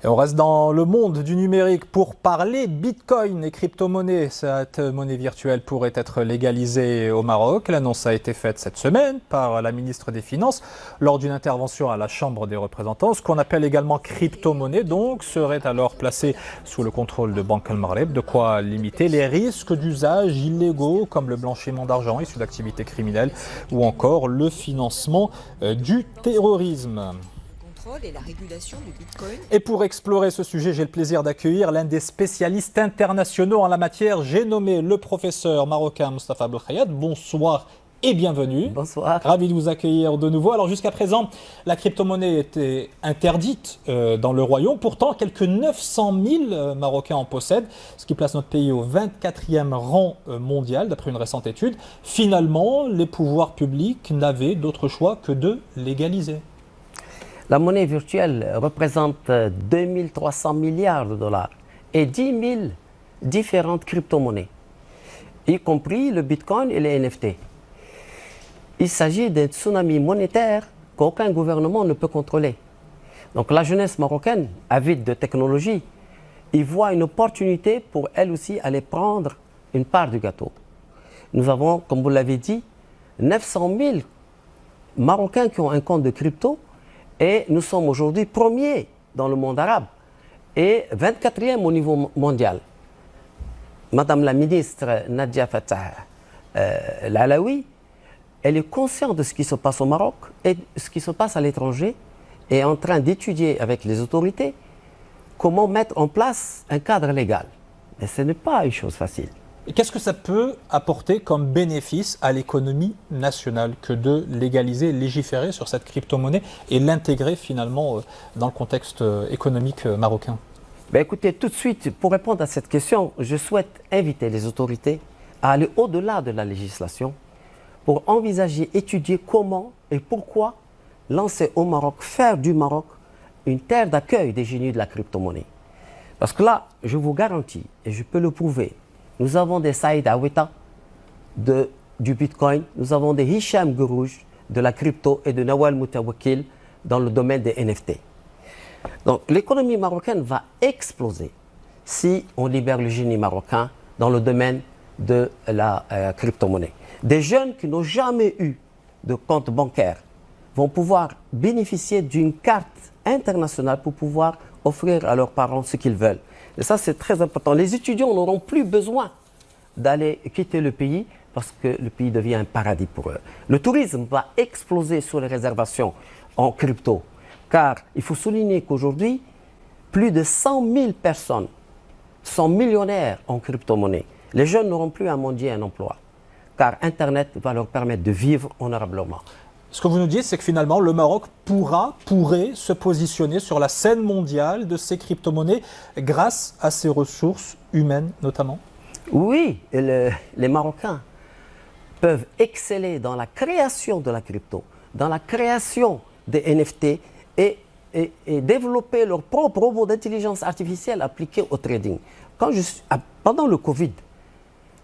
Et on reste dans le monde du numérique pour parler Bitcoin et crypto-monnaie. Cette monnaie virtuelle pourrait être légalisée au Maroc. L'annonce a été faite cette semaine par la ministre des Finances lors d'une intervention à la Chambre des représentants. Ce qu'on appelle également crypto-monnaie donc serait alors placée sous le contrôle de Banque al-Maghreb, de quoi limiter les risques d'usages illégaux comme le blanchiment d'argent issu d'activités criminelles ou encore le financement du terrorisme. Et la régulation du Bitcoin. Et pour explorer ce sujet, j'ai le plaisir d'accueillir l'un des spécialistes internationaux en la matière. J'ai nommé le professeur marocain Mostafa Belkhayat. Bonsoir et bienvenue. Bonsoir. Ravi de vous accueillir de nouveau. Alors jusqu'à présent, la crypto-monnaie était interdite dans le royaume. Pourtant, quelques 900 000 Marocains en possèdent, ce qui place notre pays au 24e rang mondial, d'après une récente étude. Finalement, les pouvoirs publics n'avaient d'autre choix que de légaliser. La monnaie virtuelle représente 2300 milliards de dollars et 10 000 différentes crypto-monnaies, y compris le Bitcoin et les NFT. Il s'agit d'un tsunami monétaire qu'aucun gouvernement ne peut contrôler. Donc la jeunesse marocaine, avide de technologie, y voit une opportunité pour elle aussi aller prendre une part du gâteau. Nous avons, comme vous l'avez dit, 900 000 Marocains qui ont un compte de crypto. Et nous sommes aujourd'hui premiers dans le monde arabe et 24e au niveau mondial. Madame la ministre Nadia Fattah Al-Alaoui, elle est consciente de ce qui se passe au Maroc et ce qui se passe à l'étranger et est en train d'étudier avec les autorités comment mettre en place un cadre légal. Et ce n'est pas une chose facile. Et qu'est-ce que ça peut apporter comme bénéfice à l'économie nationale que de légaliser, légiférer sur cette crypto-monnaie et l'intégrer finalement dans le contexte économique marocain? Écoutez, tout de suite, pour répondre à cette question, je souhaite inviter les autorités à aller au-delà de la législation pour envisager, étudier comment et pourquoi lancer au Maroc, faire du Maroc une terre d'accueil des génies de la crypto-monnaie. Parce que là, je vous garantis, et je peux le prouver, nous avons des Saïd Aweta du Bitcoin, nous avons des Hicham Gourouj de la crypto et de Nawal Moutawakil dans le domaine des NFT. Donc l'économie marocaine va exploser si on libère le génie marocain dans le domaine de la crypto-monnaie. Des jeunes qui n'ont jamais eu de compte bancaire vont pouvoir bénéficier d'une carte internationale pour pouvoir offrir à leurs parents ce qu'ils veulent. Et ça, c'est très important. Les étudiants n'auront plus besoin d'aller quitter le pays parce que le pays devient un paradis pour eux. Le tourisme va exploser sur les réservations en crypto. Car il faut souligner qu'aujourd'hui, plus de 100 000 personnes sont millionnaires en crypto-monnaie. Les jeunes n'auront plus à mendier un emploi. Car Internet va leur permettre de vivre honorablement. Ce que vous nous dites, c'est que finalement, le Maroc pourrait se positionner sur la scène mondiale de ces crypto-monnaies grâce à ses ressources humaines notamment? Oui, les Marocains peuvent exceller dans la création de la crypto, dans la création des NFT et développer leur propre robot d'intelligence artificielle appliqué au trading. Pendant le Covid,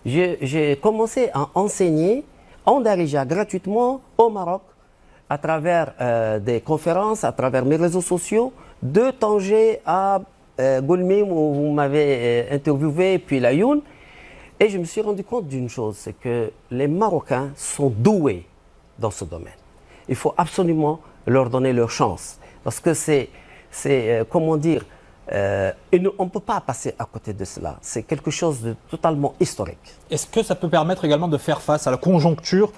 j'ai commencé à enseigner en Darija gratuitement au Maroc à travers des conférences, à travers mes réseaux sociaux, de Tanger à Goulmim où vous m'avez interviewé, puis la Youn. Et je me suis rendu compte d'une chose, c'est que les Marocains sont doués dans ce domaine. Il faut absolument leur donner leur chance. Parce que comment dire, on ne peut pas passer à côté de cela. C'est quelque chose de totalement historique. Est-ce que ça peut permettre également de faire face à la conjoncture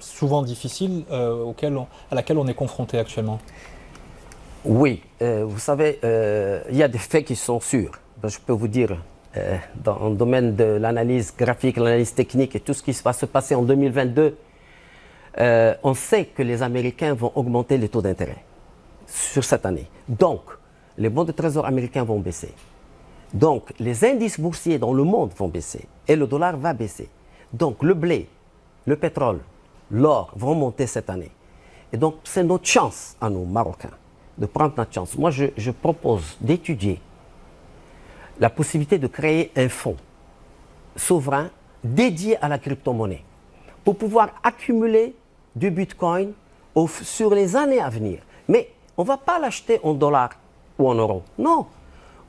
souvent difficile à laquelle on est confronté actuellement? Oui, vous savez, il y a des faits qui sont sûrs. Je peux vous dire, dans le domaine de l'analyse graphique, l'analyse technique et tout ce qui va se passer en 2022, on sait que les Américains vont augmenter les taux d'intérêt sur cette année. Donc, les bons de trésor américains vont baisser. Donc, les indices boursiers dans le monde vont baisser et le dollar va baisser. Donc, le blé, le pétrole, l'or vont monter cette année. Et donc, c'est notre chance à nous, Marocains, de prendre notre chance. Moi, je propose d'étudier la possibilité de créer un fonds souverain dédié à la crypto-monnaie pour pouvoir accumuler du Bitcoin sur les années à venir. Mais on ne va pas l'acheter en dollars ou en euros. Non,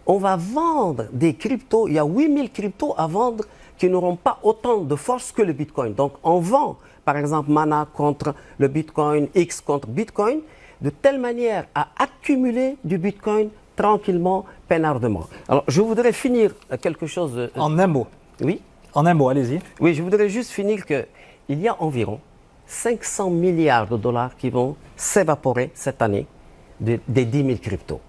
on va vendre des cryptos. Il y a 8000 cryptos à vendre qui n'auront pas autant de force que le Bitcoin. Donc, on vend, par exemple, Mana contre le Bitcoin, X contre Bitcoin, de telle manière à accumuler du Bitcoin tranquillement, peinardement. Alors, je voudrais finir quelque chose... En un mot. Oui. En un mot, allez-y. Oui, je voudrais juste finir qu'il y a environ 500 milliards de dollars qui vont s'évaporer cette année des 10 000 cryptos.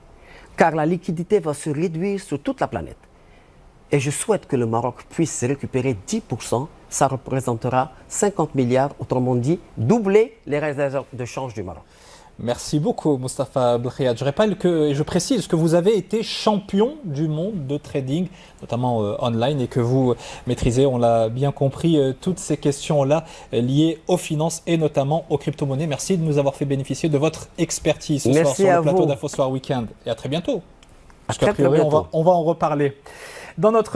Car la liquidité va se réduire sur toute la planète. Et je souhaite que le Maroc puisse récupérer 10%. Ça représentera 50 milliards, autrement dit, doubler les réserves de change du Maroc. Merci beaucoup, Moustapha Belkhiat. Je rappelle et je précise que vous avez été champion du monde de trading, notamment online, et que vous maîtrisez, on l'a bien compris, toutes ces questions-là liées aux finances et notamment aux crypto-monnaies. Merci de nous avoir fait bénéficier de votre expertise ce soir sur le plateau d'Info Soir Weekend. Et à très bientôt. Parce qu'a priori, on va en reparler. Dans notre